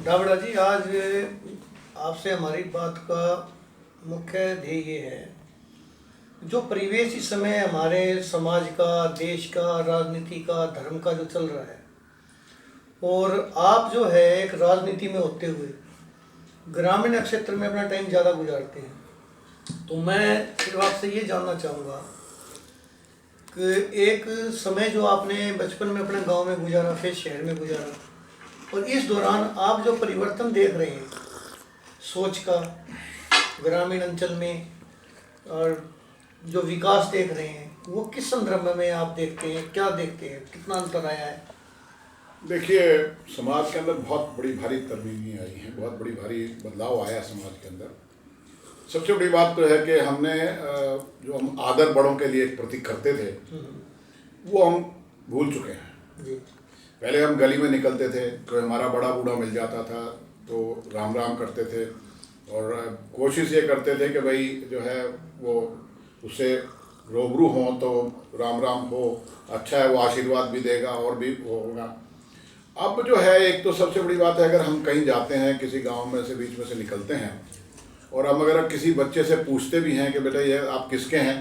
डावड़ा जी, आज आपसे हमारी बात का मुख्य ध्येय ये है, जो परिवेश इस समय हमारे समाज का, देश का, राजनीति का, धर्म का जो चल रहा है, और आप जो है एक राजनीति में होते हुए ग्रामीण क्षेत्र में अपना टाइम ज़्यादा गुजारते हैं, तो मैं फिर आपसे ये जानना चाहूँगा कि एक समय जो आपने बचपन में अपने गांव में गुजारा, फिर शहर में गुजारा, और इस दौरान आप जो परिवर्तन देख रहे हैं सोच का ग्रामीण अंचल में, और जो विकास देख रहे हैं, वो किस संदर्भ में आप देखते हैं, क्या देखते हैं, कितना अंतर आया है? देखिए, समाज के अंदर बहुत बड़ी भारी तब्दीली आई है, बहुत बड़ी भारी बदलाव आया है समाज के अंदर। सबसे बड़ी बात तो है कि हमने जो हम आदर बड़ों के लिए एक प्रतीक करते थे, वो हम भूल चुके हैं। जी। पहले हम गली में निकलते थे तो हमारा बड़ा बूढ़ा मिल जाता था तो राम राम करते थे, और कोशिश ये करते थे कि भाई जो है वो उससे रूबरू हों तो राम राम हो, अच्छा है, वो आशीर्वाद भी देगा और भी वो होगा। अब जो है, एक तो सबसे बड़ी बात है, अगर हम कहीं जाते हैं, किसी गांव में से बीच में से निकलते हैं, और हम अगर किसी बच्चे से पूछते भी हैं कि बेटा ये आप किसके हैं,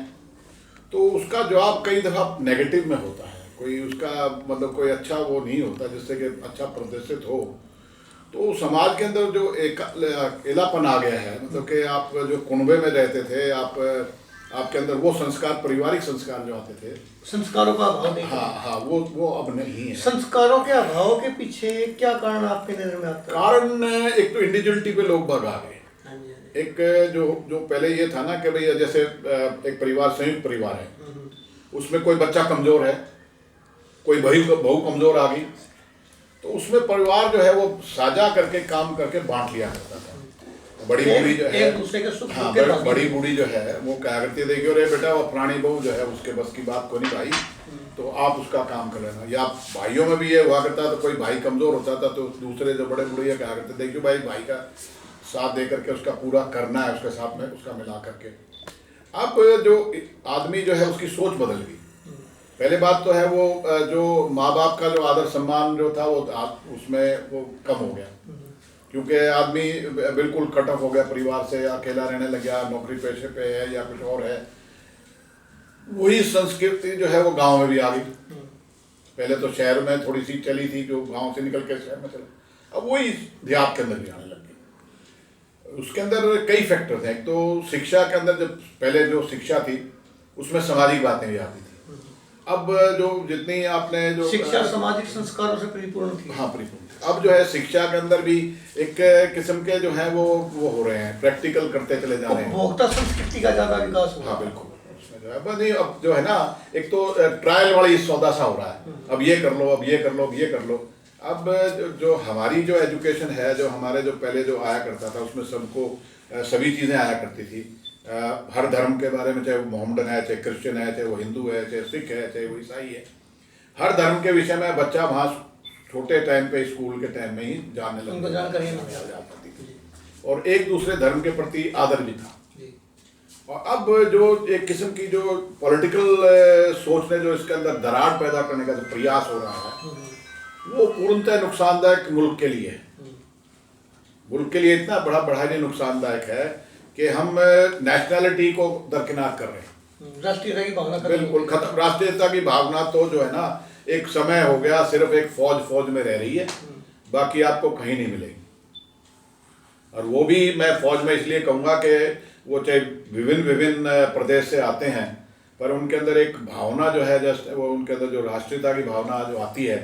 तो उसका जवाब कई दफ़ा नेगेटिव में होता है। कोई उसका मतलब कोई अच्छा वो नहीं होता जिससे कि अच्छा प्रदर्शित हो। तो समाज के अंदर जो एक अकेलापन आ गया है, मतलब कि आप जो कुनबे में रहते थे, आपके अंदर वो संस्कार, पारिवारिक संस्कार जो आते थे, संस्कारों का अभाव देखा। हाँ, वो अब नहीं है। संस्कारों के अभाव के पीछे क्या कारण आपके नजर में आता है? कारण एक तो इंडिविजुअलिटी पे लोग भाग आ गए। हाँ जी, हाँ जी। एक जो पहले ये था ना कि भाई जैसे एक परिवार संयुक्त परिवार है, उसमें कोई बच्चा कमजोर है, कोई बहू कमजोर आ गई, तो उसमें परिवार जो है वो साझा करके काम करके बांट लिया करता था। बड़ी बूढ़ी जो है, एक दूसरे के सुख हाँ, दुख के बांट बड़ी बूढ़ी जो है वो क्या करती है, देखिए अरे बेटा वो पुरानी बहू जो है उसके बस की बात को नहीं भाई, तो आप उसका काम कर लेना। या भाइयों में भी ये हुआ करता, तो कोई भाई कमजोर होता था तो दूसरे जो बड़े बूढ़े क्या करते, देखियो भाई का साथ दे करके उसका पूरा करना है, उसके साथ में उसका मिला करके। अब जो आदमी जो है उसकी सोच बदल गई। पहले बात तो है वो जो माँ बाप का जो आदर सम्मान जो था वो उसमें वो कम हो गया, क्योंकि आदमी बिल्कुल कट ऑफ हो गया परिवार से, अकेला रहने लग गया, नौकरी पेशे पे है या कुछ और है। वही संस्कृति जो है वो गांव में भी आ गई। पहले तो शहर में थोड़ी सी चली थी, जो गांव से निकल के शहर में चला, अब वही देहात के अंदर भी आने लग गई। उसके अंदर कई फैक्टर्स हैं। एक तो शिक्षा के अंदर, जब पहले जो शिक्षा थी उसमें सामाजिक बातें भी आती थी। अब जो जितनी आपने जो शिक्षा सामाजिक संस्कारों से परिपूर्ण थी। हाँ, परिपूर्ण। अब जो है शिक्षा के अंदर भी एक किस्म के जो है वो हो रहे हैं, प्रैक्टिकल करते चले जा रहे हैं। उपभोक्ता संस्कृति का ज्यादा विकास हुआ। हाँ, बिल्कुल। उसमें जो है नहीं, अब जो है ना, एक तो ट्रायल वाली सौदा सा हो रहा है, अब ये कर लो, अब ये कर लो, अब ये कर लो। अब जो हमारी जो एजुकेशन है, जो हमारे जो पहले जो आया करता था, उसमें सबको सभी चीज़ें आया करती थी। हर धर्म के बारे में, चाहे वो मोहम्मदन है, चाहे क्रिश्चियन है, चाहे वो हिंदू है, चाहे सिख है, चाहे वो ईसाई है, हर धर्म के विषय में बच्चा वहाँ छोटे टाइम पे, स्कूल के टाइम में ही जानने लगा, जानकारी जाती थी, और एक दूसरे धर्म के प्रति आदर भी था। और अब जो एक किस्म की जो पॉलिटिकल सोच ने जो इसके अंदर दरार पैदा करने का जो प्रयास हो रहा है, वो पूर्णतः नुकसानदायक मुल्क के लिए है। मुल्क के लिए इतना बड़ा ही नुकसानदायक है कि हम नेशनैलिटी को दरकिनार कर रहे हैं। राष्ट्रीयता की भावना बिल्कुल खत्म। राष्ट्रीयता की भावना तो जो है ना, एक समय हो गया, सिर्फ एक फौज में रह रही है, बाकी आपको कहीं नहीं मिलेगी। और वो भी मैं फौज में इसलिए कहूँगा कि वो चाहे विभिन्न प्रदेश से आते हैं, पर उनके अंदर एक भावना जो है, जस्ट वो उनके अंदर जो राष्ट्रीयता की भावना जो आती है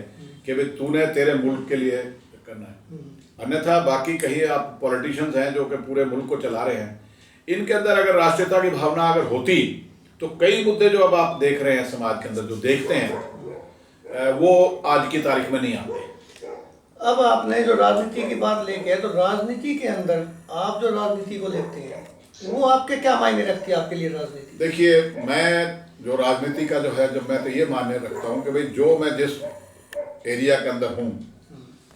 कि भाई तूने तेरे मुल्क के लिए करना है। अन्यथा बाकी कहीं आप पॉलिटिशियंस हैं जो कि पूरे मुल्क को चला रहे हैं, इनके अंदर अगर राष्ट्रीयता की भावना अगर होती तो कई मुद्दे जो अब आप देख रहे हैं समाज के अंदर, जो देखते हैं, वो आज की तारीख में नहीं आते। अब आपने जो राजनीति की बात लेके है, तो राजनीति के अंदर आप जो राजनीति को देखते हैं, वो आपके क्या मायने रखती है आपके लिए राजनीति? देखिए, मैं जो राजनीति का जो है, जब मैं तो ये मान्य रखता हूँ कि भाई जो मैं जिस एरिया के अंदर हूँ,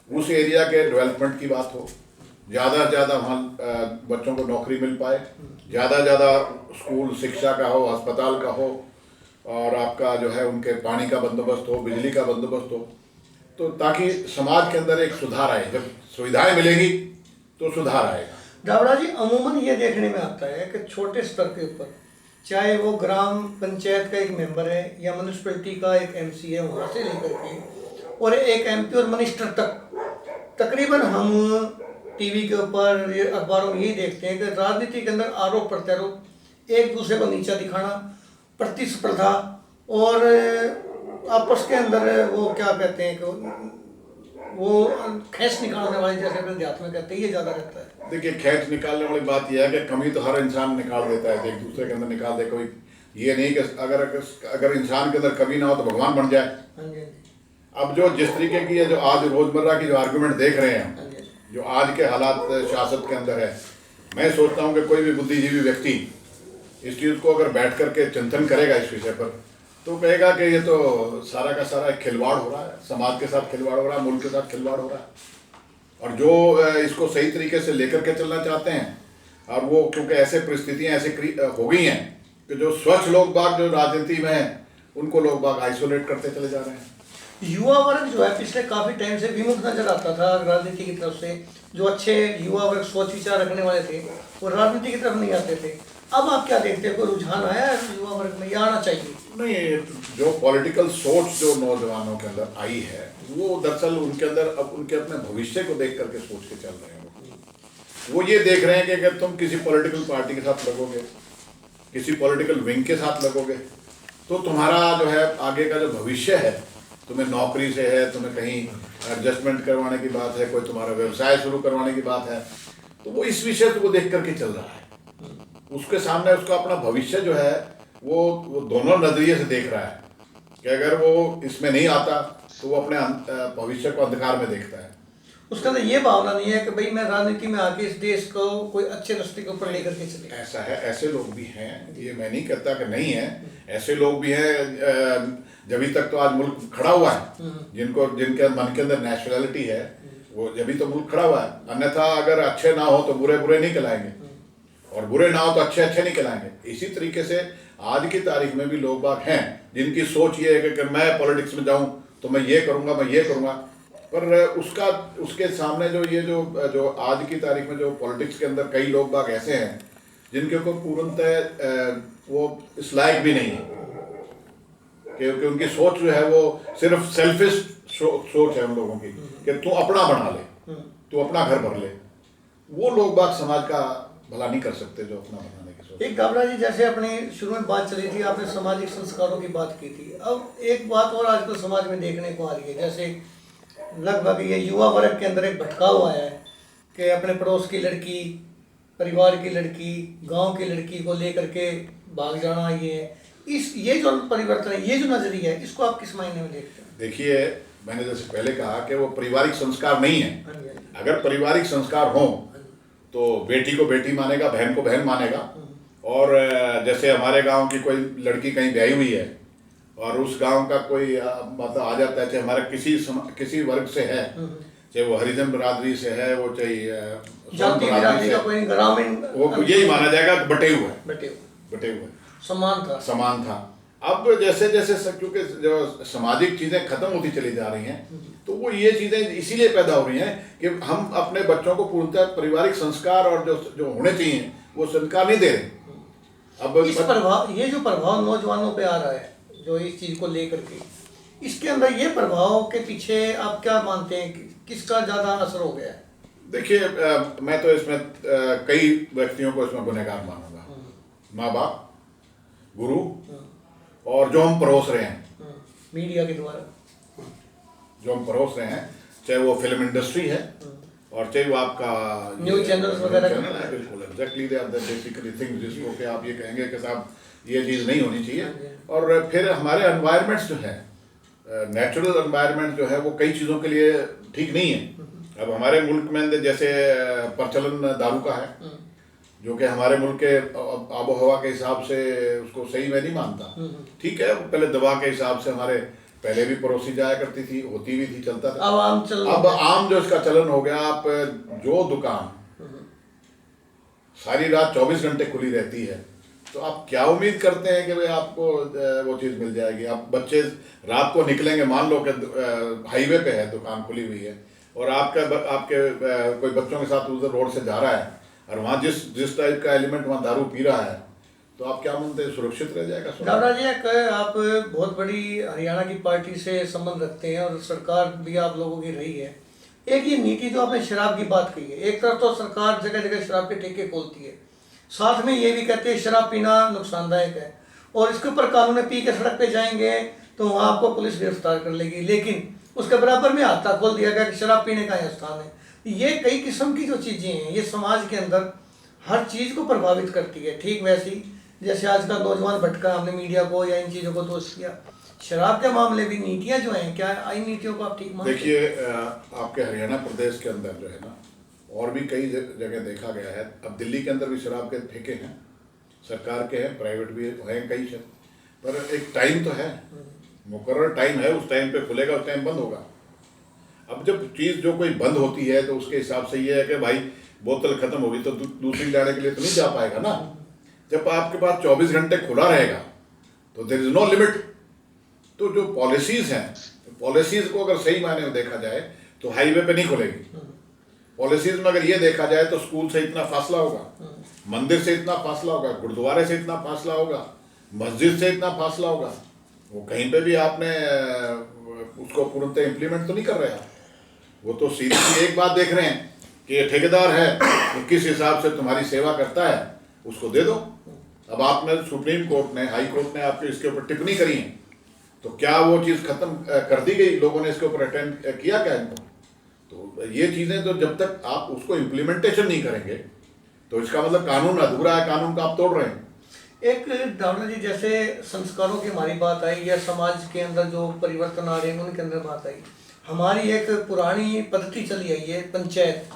उस एरिया के डेवलपमेंट की बात हो, ज़्यादा से ज़्यादा वहाँ बच्चों को नौकरी मिल पाए, ज़्यादा से ज़्यादा स्कूल शिक्षा का हो, अस्पताल का हो, और आपका जो है उनके पानी का बंदोबस्त हो, बिजली का बंदोबस्त हो। तो ताकि समाज के अंदर एक सुधार आए। जब सुविधाएं मिलेंगी तो सुधार आएगा। दावड़ा जी, अमूमन ये देखने में आता है कि छोटे स्तर के ऊपर, चाहे वो ग्राम पंचायत का एक मेंबर है या म्यूनिसिपैलिटी का एक एमसी है, वहाँ से लेकर के और एक एमपी और मिनिस्टर तक, तकरीबन हम टीवी के ऊपर, ये अखबारों में यही देखते हैं कि राजनीति के अंदर आरोप प्रत्यारोप, एक दूसरे को नीचा दिखाना, प्रतिस्पर्धा और आपस के अंदर वो क्या कहते हैं कि वो खींच निकालने वाली, जैसे अपने देहात में कहते हैं, ये ज़्यादा रहता है। देखिए, खींच निकालने वाली बात यह है कि कमी तो हर इंसान निकाल देता है, एक दूसरे के अंदर निकाल दे। कोई ये नहीं कि अगर इंसान के अंदर कमी ना हो तो भगवान बन जाए। हाँ जी, हाँ जी। अब जो जिस तरीके की है, जो आज रोजमर्रा की जो आर्गुमेंट देख रहे हैं, हाँ जी। जो आज के हालात शासक के अंदर है, मैं सोचता हूँ कि कोई भी बुद्धिजीवी व्यक्ति इस चीज़ को अगर बैठ करके चिंतन करेगा इस विषय पर, तो कहेगा कि ये तो सारा का सारा एक खिलवाड़ हो रहा है, समाज के साथ खिलवाड़ हो रहा है, मुल्क के साथ खिलवाड़ हो रहा है। और जो इसको सही तरीके से लेकर के चलना चाहते हैं, और वो क्योंकि ऐसे परिस्थितियाँ ऐसे हो गई हैं कि जो स्वच्छ लोग बाग जो राजनीति में हैं, उनको लोग बाग आइसोलेट करते चले जा रहे हैं। युवा वर्ग जो है पिछले काफ़ी टाइम से विमुख नजर आता था राजनीति की तरफ से। जो अच्छे युवा वर्ग सोच विचार रखने वाले थे वो राजनीति की तरफ नहीं आते थे। अब आप क्या देखते हैं, कोई रुझान आया है युवा वर्ग में या आना चाहिए? नहीं, जो पॉलिटिकल सोच जो नौजवानों के अंदर आई है, वो दरअसल उनके अंदर अब उनके अपने भविष्य को देख करके सोच के चल रहे हैं। वो ये देख रहे हैं कि अगर तुम किसी पॉलिटिकल पार्टी के साथ लगोगे, किसी पॉलिटिकल विंग के साथ लगोगे, तो तुम्हारा जो है आगे का जो भविष्य है, तुम्हें नौकरी से है, तुम्हें कहीं एडजस्टमेंट करवाने की बात है, कोई तुम्हारा व्यवसाय शुरू करवाने की बात है, तो वो इस विषय को देख करके चल रहा है। उसके सामने उसका अपना भविष्य जो है वो दोनों नजरिए से देख रहा है कि अगर वो इसमें नहीं आता तो वो अपने भविष्य को अंधकार में देखता है। उसके अंदर ये भावना नहीं है कि भाई मैं राजनीति में आके इस देश को कोई अच्छे रास्ते के ऊपर लेकर के चले। ऐसा है, ऐसे लोग भी हैं, ये मैं नहीं कहता कि नहीं है, ऐसे लोग भी हैं। जब तक तो आज मुल्क खड़ा हुआ है, जिनके मन के अंदर नेशनलिटी है, वो जब तो मुल्क खड़ा हुआ है। अन्यथा अगर अच्छे ना हो तो बुरे बुरे नहीं कहलाएंगे, और बुरे ना हो तो अच्छे अच्छे नहीं कहलाएंगे। इसी तरीके से आज की तारीख में भी लोग बाग हैं जिनकी सोच ये है कि मैं पॉलिटिक्स में जाऊं तो मैं ये करूंगा, मैं ये करूंगा। पर उसके सामने जो आज की तारीख में जो पॉलिटिक्स के अंदर कई लोग बाग ऐसे हैं जिनके को पूर्णतः वो इस लायक भी नहीं है, क्योंकि उनकी सोच जो है वो सिर्फ सेल्फिश सोच है उन लोगों की कि तू अपना बना ले, तू अपना घर भर ले। वो लोग बाग समाज का भला नहीं कर सकते जो अपना बनाने की सोच। एक गाबड़ा जी, जैसे अपने शुरू में बात चली थी, आपने सामाजिक संस्कारों की बात की थी। अब एक बात और आजकल समाज में देखने को आ रही है, जैसे लगभग ये युवा वर्ग के अंदर एक भटकाव आया है कि अपने पड़ोस की लड़की, परिवार की लड़की, गांव की लड़की को लेकर के भाग जाना। ये जो परिवर्तन है, ये जो नजरिया है, इसको आप किस मायने में देखते हैं? देखिए, मैंने जैसे पहले कहा कि वो पारिवारिक संस्कार नहीं है। हाँ जी, हाँ जी। अगर पारिवारिक संस्कार हो तो बेटी को बेटी मानेगा, बहन को बहन मानेगा। और जैसे हमारे गांव की कोई लड़की कहीं ब्याही हुई है और उस गांव का कोई मतलब आ जाता है, चाहे हमारा किसी वर्ग से है, चाहे वो हरिजन बिरादरी से है, वो चाहे जाति बिरादरी का कोई ग्रामीण, वो यही माना जाएगा कि बटे हुए बटे हुए समान था। अब जैसे जैसे क्योंकि जो सामाजिक चीज़ें खत्म होती चली जा रही हैं, तो वो ये चीज़ें इसीलिए पैदा हो रही हैं कि हम अपने बच्चों को पूर्णतः पारिवारिक संस्कार और जो होने चाहिए वो संस्कार नहीं दे रहे। अब ये जो प्रभाव नौजवानों पे आ रहा है, जो इस चीज़ को लेकर के, इसके अंदर ये प्रभाव के पीछे आप क्या मानते हैं कि किसका ज़्यादा असर हो गया है? देखिए, मैं तो इसमें कई व्यक्तियों को इसमें गुनहगार मानूंगा। माँ बाप, गुरु, और जो हम परोस रहे हैं मीडिया के द्वारा, जो हम परोस रहे हैं, चाहे वो फिल्म इंडस्ट्री है और चाहे वो आपका न्यूज़ चैनल्स वगैरह है। बिल्कुल exactly, they are the basically things जिसको कि आप ये कहेंगे कि साहब ये चीज़ नहीं होनी चाहिए। और फिर हमारे एनवायरनमेंट्स जो है, नेचुरल एनवायरनमेंट जो है, वो कई चीज़ों के लिए ठीक नहीं है। अब हमारे मुल्क में जैसे प्रचलन दारू का है, जो कि हमारे मुल्क के आबो हवा के हिसाब से उसको सही मैं नहीं मानता। ठीक है, पहले दवा के हिसाब से हमारे पहले भी परोसी जाया करती थी, होती भी थी, चलता था। अब आम जो इसका चलन हो गया, आप जो दुकान सारी रात 24 घंटे खुली रहती है, तो आप क्या उम्मीद करते हैं कि भाई आपको वो चीज़ मिल जाएगी? आप बच्चे रात को निकलेंगे, मान लो कि हाईवे पे है, दुकान खुली हुई है, और आपके कोई बच्चों के साथ उधर रोड से जा रहा है, और वहाँ जिस टाइप का एलिमेंट वहाँ दारू पी रहा है, तो आप क्या मानते हैं, सुरक्षित रह जाएगा? दादा जी, आप बहुत बड़ी हरियाणा की पार्टी से संबंध रखते हैं और सरकार भी आप लोगों की रही है। एक ये नीति जो आपने शराब की बात कही है, एक तरफ तो सरकार जगह जगह शराब के ठेके खोलती है, साथ में ये भी कहते हैं शराब पीना नुकसानदायक है, और इसके ऊपर कानून पी के सड़क पे जाएंगे तो वहाँ आपको पुलिस गिरफ्तार कर लेगी, लेकिन उसके बराबर में हाथा खोल दिया गया कि शराब पीने का ही स्थान है। ये कई किस्म की जो चीज़ें हैं, ये समाज के अंदर हर चीज़ को प्रभावित करती है। ठीक वैसी जैसे आज का नौजवान भटका, हमने मीडिया को या इन चीज़ों को दोष किया, शराब के मामले भी नीतियाँ जो हैं, क्या इन नीतियों को आप ठीक मानते हैं? देखिए, आपके हरियाणा प्रदेश के अंदर जो है ना, और भी कई जगह देखा गया है। अब दिल्ली के अंदर भी शराब के ठेके हैं, सरकार के हैं, प्राइवेट भी हैं कई से, पर एक टाइम तो है, मुकर्रर टाइम है, उस टाइम पे खुलेगा, उस टाइम बंद होगा। अब जब चीज़ जो कोई बंद होती है तो उसके हिसाब से ये है कि भाई बोतल खत्म होगी तो दूसरी लाने के लिए तो नहीं जा पाएगा ना। जब आपके पास 24 घंटे खुला रहेगा तो देयर इज नो लिमिट। तो जो पॉलिसीज हैं, पॉलिसीज को अगर सही मायने में देखा जाए तो हाईवे पे नहीं खुलेगी। पॉलिसीज में अगर ये देखा जाए तो स्कूल से इतना फासला होगा, मंदिर से इतना फासला होगा, गुरुद्वारे से इतना फासला होगा, मस्जिद से इतना फासला होगा। वो कहीं पे भी आपने उसको पूर्णतः इम्प्लीमेंट तो नहीं कर रहे हैं। वो तो सीधी एक बात देख रहे हैं कि ये ठेकेदार है तो किस हिसाब से तुम्हारी सेवा करता है, उसको दे दो। अब आपने सुप्रीम कोर्ट ने, हाई कोर्ट ने आपके इसके ऊपर टिप्पणी करी है, तो क्या वो चीज़ खत्म कर दी गई? लोगों ने इसके ऊपर अटेंड किया क्या इनको? तो ये चीज़ें तो जब तक आप उसको इम्प्लीमेंटेशन नहीं करेंगे तो इसका मतलब कानून अधूरा है, कानून का आप तोड़ रहे हैं। एक दावना जी, जैसे संस्कारों की हमारी बात आई या समाज के अंदर जो परिवर्तन आ रहे हैं उनके अंदर बात आई, हमारी एक पुरानी पद्धति चली आई है पंचायत,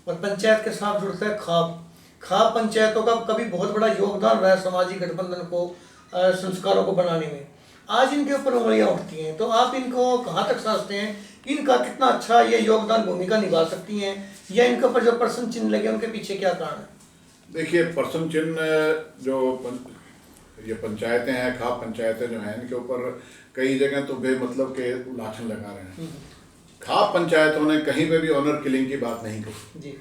और पंचायत के साथ जुड़ता है खाप पंचायतों का कभी बहुत बड़ा योगदान रहा है सामाजिक गठबंधन को, संस्कारों को बनाने में। आज इनके ऊपर उंगलियां उठती हैं, तो आप इनको कहाँ तक समझते हैं, इनका कितना अच्छा ये योगदान भूमिका निभा सकती हैं, या इनके ऊपर जो प्रश्न चिन्ह लगे उनके पीछे क्या कारण है? देखिए, प्रश्न चिन्ह जो ये पंचायतें हैं, खाप पंचायतें जो हैं, इनके ऊपर कई जगह तो बेमतलब के लाछन लगा रहे हैं। खाप पंचायतों ने कहीं पे भी ऑनर किलिंग की बात नहीं की जी।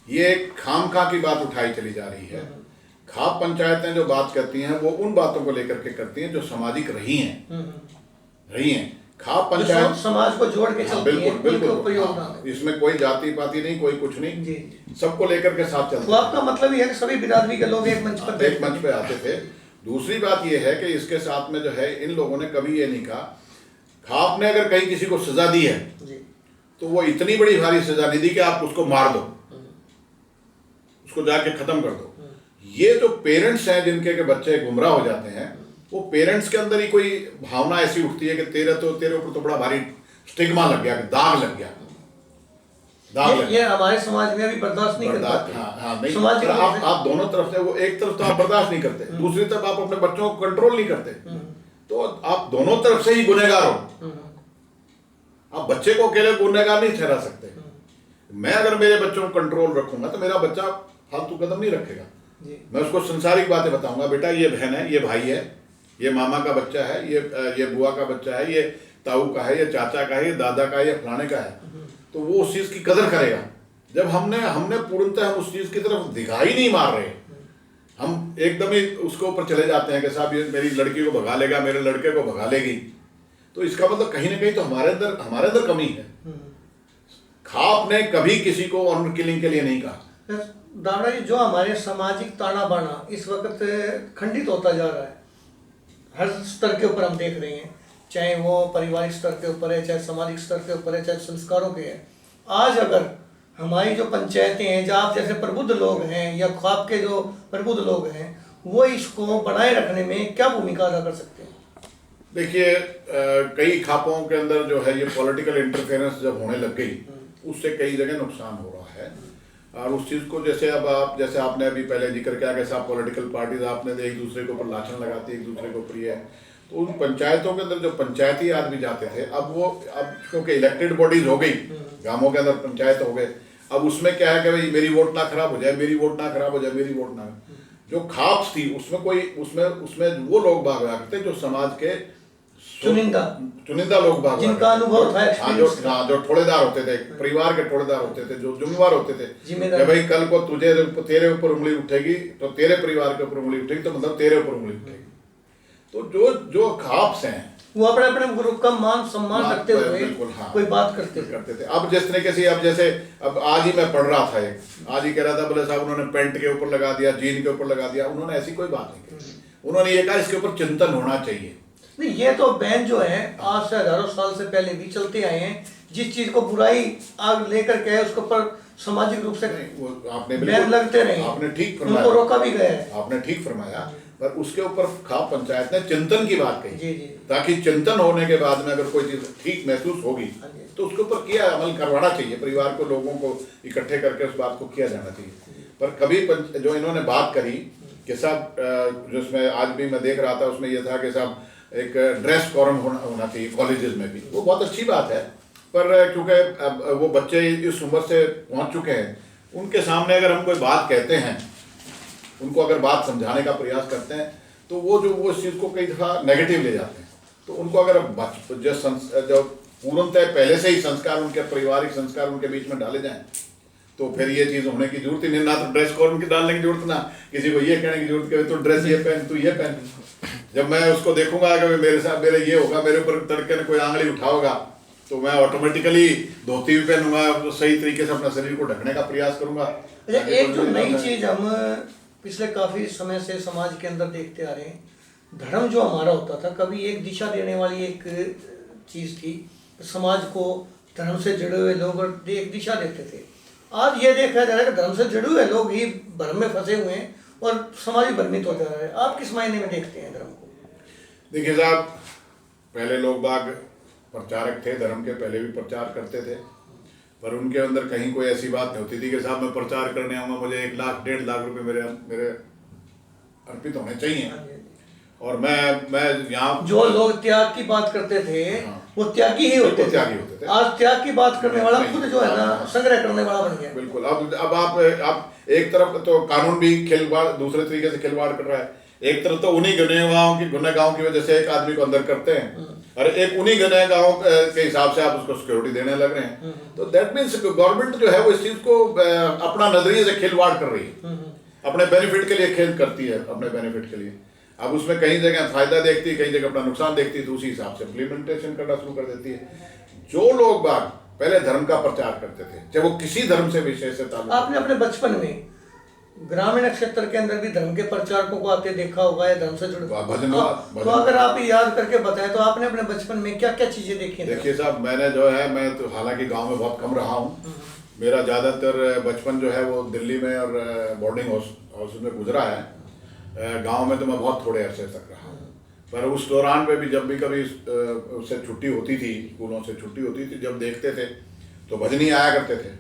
ये एक खामखा की बात उठाई चली जा रही है। खाप पंचायतें जो बात करती हैं वो उन बातों को लेकर के करती हैं जो सामाजिक रही हैं। खाप पंचायत समाज को जोड़ के चलती बिल्कुल है, बिल्कुल, इसमें कोई जाति पाति नहीं, कोई कुछ नहीं जी। सबको लेकर के साथ चलते। तो आपका मतलब ये है कि सभी बिरादरी के लोग एक मंच पे आते थे। दूसरी बात ये है कि इसके साथ में जो है, इन लोगों ने कभी ये नहीं कहा, खाप ने अगर कहीं किसी को सजा दी है तो वो इतनी बड़ी भारी सजा नहीं दी कि आप उसको मार दो, उसको जाके खत्म कर दो। ये जो पेरेंट्स हैं जिनके के बच्चे गुमराह हो जाते हैं, वो पेरेंट्स के अंदर ही कोई भावना ऐसी उठती है कि तेरे ऊपर तो बड़ा भारी स्टिग्मा लग गया, दाग लग गया। ये हमारे समाज में अभी बर्दाश्त नहीं करते। हाँ नहीं, आप दोनों तरफ से, वो एक तरफ तो आप बर्दाश्त नहीं करते, दूसरी तरफ आप अपने बच्चों को कंट्रोल नहीं करते, तो आप दोनों तरफ से ही गुनहगार हो। आप बच्चे को अकेले गुनहगार नहीं ठहरा सकते। मैं अगर मेरे बच्चों को कंट्रोल रखूंगा तो मेरा बच्चा फालतू कदम नहीं रखेगा। मैं उसको संसारिक बातें बताऊंगा, बेटा ये बहन है, ये भाई है, ये मामा का बच्चा है, ये बुआ का बच्चा है, ये ताऊ का है, ये चाचा का है, ये दादा का है, ये फलाने का है, तो वो उस चीज़ की कदर करेगा। जब हमने पूर्णतः हम उस चीज़ की तरफ दिखाई नहीं मार रहे, हम एकदम ही उसके ऊपर चले जाते हैं कि साहब ये मेरी लड़की को भगा लेगा, मेरे लड़के को भगा लेगी, तो इसका मतलब कहीं ना कहीं तो हमारे अंदर कमी है। खाप ने कभी किसी को ऑनर किलिंग के लिए नहीं कहा। दावड़ा जी, जो हमारे सामाजिक ताना बाना इस वक्त खंडित होता जा रहा है, हर स्तर के ऊपर हम देख रहे हैं, चाहे वो पारिवारिक स्तर के ऊपर है, चाहे सामाजिक स्तर के ऊपर है, चाहे संस्कारों के है। आज अगर हमारी जो पंचायतें हैं, जो आप जैसे प्रबुद्ध लोग हैं या ख्वाब के जो प्रबुद्ध लोग हैं, वो इसको बनाए रखने में क्या भूमिका अदा कर सकते हैं? देखिए, कई खापों के अंदर जो है ये पॉलिटिकल इंटरफेरेंस जब होने लग गई, उससे कई जगह नुकसान हो रहा है। और उस चीज़ को जैसे जैसे आपने अभी पहले जिक्र किया कि साहब पॉलिटिकल पार्टीज आपने एक दूसरे के ऊपर लाछन लगाती है, एक दूसरे को प्रिय है, तो उन पंचायतों के अंदर जो पंचायती आदमी जाते थे, अब क्योंकि इलेक्टेड बॉडीज हो गई, गांवों के अंदर पंचायत हो गए, अब उसमें क्या है कि भाई मेरी वोट ना खराब हो जाए, मेरी वोट ना खराब हो जाए, मेरी वोट ना। जो खाप्स थी उसमें कोई उसमें वो लोग बाग आया करते जो समाज के चुनिंदा लोग बाग, जिनका अनुभव था, जो ठोड़ेदार होते थे, परिवार के ठोड़ेदार होते थे, जो जिम्मेवार होते थे कि भाई कल को तेरे ऊपर उंगली उठेगी तो तेरे परिवार के ऊपर उंगली उठेगी, तो मतलब तेरे ऊपर उंगली उठेगी। तो जो खाप्स हैं वो अपने अपने गुरु का मान सम्मान रखते हुए कोई बात करते थे। अब जिस तरीके से अब आज ही मैं पढ़ रहा था, आज ही कह रहा था बोले साहब उन्होंने पैंट के ऊपर लगा दिया, जीन के ऊपर लगा दिया, उन्होंने ऐसी कोई बात नहीं की। उन्होंने ये कहा इसके ऊपर चिंतन होना चाहिए। नहीं, ये तो बैन जो है आज से हजारों साल से पहले भी चलते आए हैं। जिस चीज को बुराई आग लेकर के उसके ऊपर सामाजिक रूप से आपने बैन लगते रहे, आपने ठीक फरमाया, उनको रोका भी गया है। आपने ठीक फरमाया, पर उसके ऊपर खाप पंचायत ने चिंतन की बात कही, जी जी, ताकि चिंतन होने के बाद में अगर कोई चीज ठीक महसूस होगी तो उसके ऊपर किया अमल करवाना चाहिए, परिवार को लोगों को इकट्ठे करके उस बात को किया जाना चाहिए। पर कभी जो इन्होंने बात करी कि साहब जिसमें आज भी मैं देख रहा था उसमें यह था कि साहब एक ड्रेस कोरम होना चाहिए कॉलेजेस में भी, वो बहुत अच्छी बात है। पर क्योंकि वो बच्चे इस उम्र से पहुंच चुके हैं, उनके सामने अगर हम कोई बात कहते हैं, उनको अगर बात समझाने का प्रयास करते हैं तो वो इस चीज़ को कई दफ़ा नेगेटिव ले जाते हैं। तो उनको अगर जो पूर्णतः पहले से ही संस्कार, उनके पारिवारिक संस्कार उनके बीच में डाले जाएं, तो फिर ये चीज़ होने की जरूरत ही नहीं। ना तो ड्रेस कोड की डालने की जरूरत, ना किसी को ये कहने की जरूरत कि तू ड्रेस ये पहन, तू ये पहन। जब मैं उसको देखूंगा कि मेरे साथ मेरे ये होगा, मेरे ऊपर तड़के ने कोई आंगली उठाओगा, तो मैं ऑटोमेटिकली धोती भी पहनूंगा, तो सही तरीके से अपना शरीर को ढकने का प्रयास करूंगा। एक जो नई चीज हम पिछले काफी समय से समाज के अंदर देखते आ रहे हैं, धर्म जो हमारा होता था कभी एक दिशा देने वाली एक चीज थी, समाज को धर्म से जुड़े हुए लोग एक दिशा देते थे। आज ये देखा जा रहा है कि धर्म से जुड़े हुए लोग ही भ्रम में फंसे हुए हैं और समाज ही भ्रमित हो जा रहा है। आप किस मायने में देखते हैं धर्म को? देखिए साहब, पहले लोग बाग प्रचारक थे, धर्म के पहले भी प्रचार करते थे, पर उनके अंदर कहीं कोई ऐसी बात नहीं होती थी कि साहब मैं प्रचार करने आऊँगा, मुझे 1 लाख 1.5 लाख रुपए मेरे अर्पित होने चाहिए। और मैं यहाँ जो लोग त्याग की बात करते थे वो त्यागी ही होते थे। आज त्याग की बात करने वाला खुद जो है ना संग्रह करने वाला बन गया। बिल्कुल। अब आप एक तरफ तो कानून भी खिलवाड़, दूसरे तरीके से खिलवाड़ कर रहा है। एक तरफ तो उन्हीं गुनहगारों की वजह से एक आदमी को अंदर करते हैं, और एक उन्हीं गुनहगारों के हिसाब से आप उसको सिक्योरिटी देने लग रहे हैं। तो दैट मीन्स गवर्नमेंट जो है वो इस चीज को अपना नजरिए से खिलवाड़ कर रही है, अपने बेनिफिट के लिए खेल करती है, अपने बेनिफिट के लिए। अब उसमें कई जगह फायदा देखती है, कई जगह अपना नुकसान देखती है, तो उसी हिसाब से इम्प्लीमेंटेशन करना शुरू कर देती है। जो लोग बाग पहले धर्म का प्रचार करते थे, चाहे वो किसी धर्म से विशेष से ताल्लुक, आपने अपने बचपन में ग्रामीण क्षेत्र के अंदर भी धर्म के प्रचारकों को आते देखा होगा या धर्म से जुड़े, तो अगर आप याद करके बताएं तो आपने अपने बचपन में क्या क्या चीजें देखी? देखिए साहब, मैं तो हालांकि गाँव में बहुत कम रहा हूँ। मेरा ज़्यादातर बचपन जो है वो दिल्ली में और बोर्डिंग हाउस में गुजरा है। गांव में तो मैं बहुत थोड़े अरसे तक रहा हूँ। पर उस दौरान पे भी जब भी कभी उससे छुट्टी होती थी, स्कूलों से छुट्टी होती थी, जब देखते थे तो भजनी आया करते थे,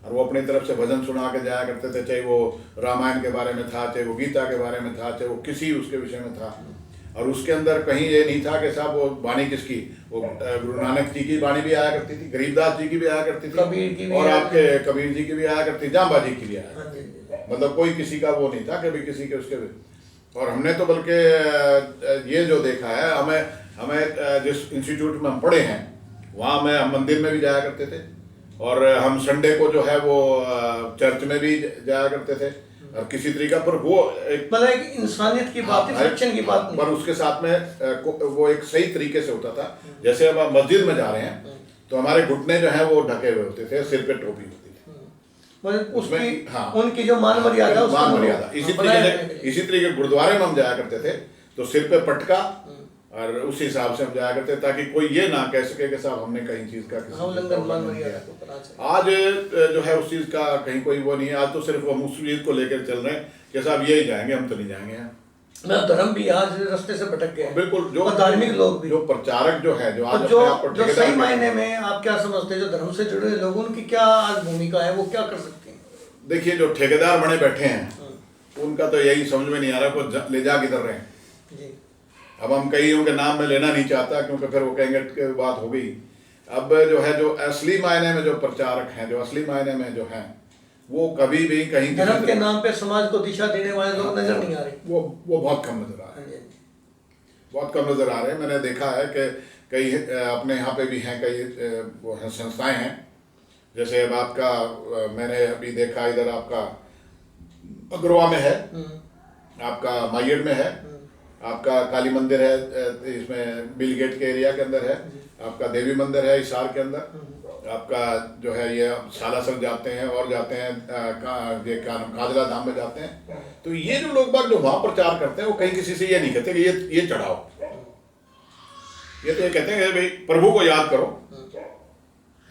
और वो अपनी तरफ से भजन सुना के जाया करते थे, चाहे वो रामायण के बारे में था, चाहे वो गीता के बारे में था, चाहे वो किसी उसके विषय में था। और उसके अंदर कहीं ये नहीं था कि साहब वो वाणी किसकी, वो गुरु नानक जी की वाणी भी आया करती थी, गरीबदास जी की भी आया करती थी, और आपके कबीर जी की भी आया करती, जांबा जी की भी आया करती थी। मतलब कोई किसी का वो नहीं था कि भाई किसी के उसके। और हमने तो बल्कि ये जो देखा है, हमें जिस इंस्टीट्यूट में हम पढ़े हैं वहाँ में हम मंदिर में भी जाया करते थे, और हम संडे को जो है वो चर्च में भी जाया करते थे, और किसी तरीका पर वो एक मतलब एक इंसानियत की बात है, सच्चन की बात नहीं। पर उसके साथ में वो एक सही तरीके से होता था। जैसे अब आप मस्जिद में जा रहे हैं तो हमारे घुटने जो है वो ढके हुए होते थे, सिर पे टोपी होती थी, मतलब उसकी उनकी जो मान मर्यादा इसी तरीके गुरुद्वारे में हम जाया करते थे तो सिर पे पटका, और उस हिसाब से हम जाया करते ताकि कोई ये ना कह सके कि साहब हमने कहीं चीज का आज जो है उस चीज का कहीं कोई वो नहीं है। आज तो सिर्फ हम उस चीज को लेकर चल रहे हैं कि साहब यही जाएंगे, हम तो नहीं जाएंगे। धर्म भी आज रास्ते से भटक गए। बिल्कुल। जो धार्मिक लोग भी, जो प्रचारक जो है, जो आज जो सही मायने में आप क्या समझते हैं, जो धर्म से जुड़े लोग, उनकी क्या आज भूमिका है, वो क्या कर सकते हैं? देखिए, जो ठेकेदार बने बैठे हैं उनका तो यही समझ में नहीं आ रहा को ले जा किधर रहे हैं जी। अब हम कईयों के नाम में लेना नहीं चाहता क्योंकि फिर वो कहेंगे कि बात हो गई। अब जो है, जो असली मायने में जो प्रचारक हैं, जो असली मायने में जो हैं, वो कभी भी कहीं धर्म के नाम पे समाज को दिशा देने वाले लोग नजर नहीं आ रहे। वो बहुत कम नजर आ रहे हैं, बहुत कम नजर आ रहे हैं। मैंने देखा है कि कई अपने यहाँ पे भी हैं कई वो हैं संस्थाएं हैं, जैसे अब आपका मैंने अभी देखा इधर आपका अग्रवा में है, आपका माइयड में है, आपका काली मंदिर है, इसमें बिल गेट के एरिया के अंदर है, आपका देवी मंदिर है हिसार के अंदर, आपका जो है ये सालासर जाते हैं और जाते हैं ये क्या नाम काजला धाम में जाते हैं। तो ये जो लोग बाग जो वहाँ प्रचार करते हैं वो कहीं किसी से ये नहीं कहते कि ये चढ़ाओ, ये तो ये कहते हैं कि भाई प्रभु को याद करो,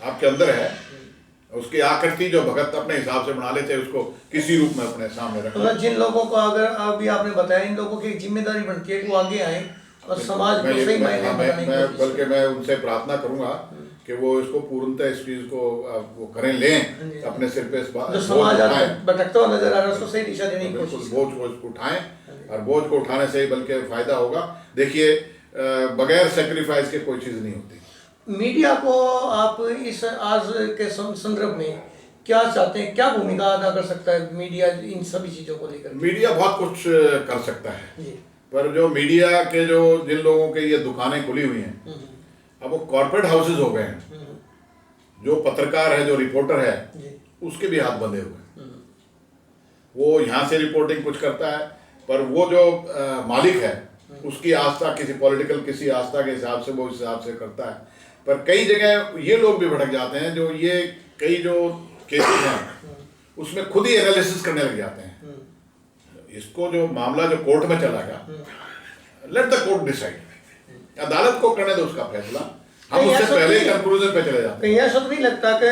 आपके अंदर है, उसकी आकृति जो भगत अपने हिसाब से बना लेते हैं उसको किसी रूप में अपने सामने रखो। मतलब जिन लोगों को अगर अभी आपने बताया, इन लोगों की एक जिम्मेदारी बनती है कि वो आगे आए और समाज को सही मायने में बनाने की कोशिश बल्कि मैं उनसे प्रार्थना करूंगा कि वो इसको पूर्णतः इस चीज को वो करें, लें अपने सिर पे इस बात जो समाज भटकता हुआ नजर आ रहा है उसको सही दिशा देने की कोशिश, बोझ को उठाएं और बोझ को उठाने से ही बल्कि फायदा होगा। देखिए बगैर सेक्रीफाइस के कोई चीज नहीं होती। मीडिया को आप इस आज के संदर्भ में क्या चाहते हैं, क्या भूमिका अदा कर सकता है मीडिया इन सभी चीजों को लेकर? मीडिया बहुत कुछ कर सकता है जी। पर जो मीडिया के जो जिन लोगों के ये दुकानें खुली हुई हैं अब वो कॉर्पोरेट हाउसेज हो गए हैं, जो पत्रकार है जो रिपोर्टर है उसके भी हाथ बंधे हुए हैं। वो यहाँ से रिपोर्टिंग कुछ करता है पर वो जो मालिक है उसकी आस्था किसी पॉलिटिकल किसी आस्था के हिसाब से वो इस हिसाब से करता है। पर कई जगह ये लोग भी भटक जाते हैं जो ये कई जो केसेस हैं उसमें खुद ही एनालिसिस करने लग जाते हैं। इसको जो मामला जो कोर्ट में चला गया, लेट द कोर्ट डिसाइड, अदालत को करने दो उसका फैसला, हम उससे पहले कंक्लूजन पे चले जाते हैं। कहीं ऐसा तो नहीं लगता कि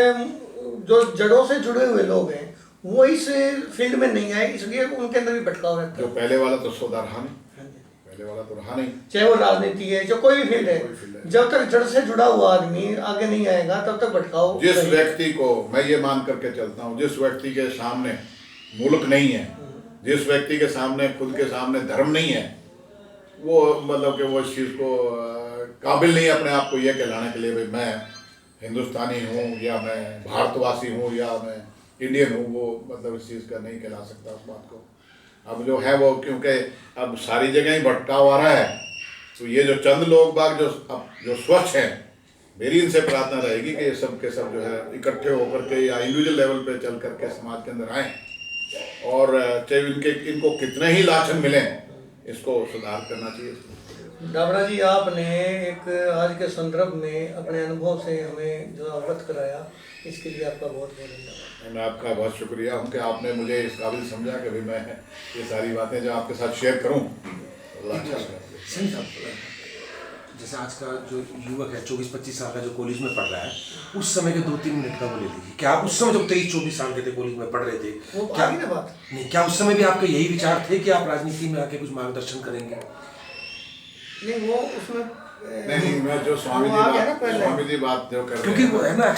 जो जड़ों से जुड़े हुए लोग हैं वो इस फील्ड में नहीं आए इसलिए उनके अंदर भी भटकाव रहता है? जो पहले वाला तो सौदा रहा नहीं, पहले वाला तो रहा नहीं, चाहे वो राजनीति है जो कोई भी फील्ड है, जब तक जड़ से जुड़ा हुआ आदमी आगे नहीं आएगा तब तक भटकाव। जिस व्यक्ति को मैं ये मान करके चलता हूँ, जिस व्यक्ति के सामने मुल्क नहीं है, जिस व्यक्ति के सामने खुद के सामने धर्म नहीं है, वो मतलब कि वो इस चीज़ को काबिल नहीं है अपने आप को ये कहलाने के लिए भाई मैं हिंदुस्तानी हूँ या मैं भारतवासी हूँ या मैं इंडियन हूँ, वो मतलब इस चीज़ का नहीं कहला सकता उस बात को। अब जो है वो क्योंकि अब सारी जगह ही भटकाव आ रहा है तो ये जो चंद लोग बाग जो स्वच्छ हैं, मेरी इनसे प्रार्थना रहेगी कि ये सब के सब जो है इकट्ठे होकर के या इंडिविजुअल लेवल पे चल करके समाज के अंदर आएँ और चाहे इनको कितने ही लाछन मिलें इसको सुधार करना चाहिए। डाबरा जी, आपने एक आज के संदर्भ में अपने अनुभव से हमें जो अवगत कराया इसके लिए आपका बहुत बहुत धन्यवाद। मैं आपका बहुत शुक्रिया हूँ कि आपने मुझे इस काबिल समझा कि भाई मैं ये सारी बातें जो आपके साथ शेयर करूँ बड़ा अच्छा लगा। जैसे आज का जो युवक है 24-25 साल का जो कॉलेज में पढ़ रहा है, उस समय के 2-3 मिनट का वो ले लीजिए। क्या आप उस समय जब 23-24 साल के थे कॉलेज में पढ़ रहे थे, क्या बात नहीं, क्या उस समय भी आपके यही विचार थे कि आप राजनीति में आके कुछ मार्गदर्शन करेंगे? नहीं, वो उसमें नहीं, मैं जो स्वामी जी बात जो कर रहे हैं, क्योंकि वो है ना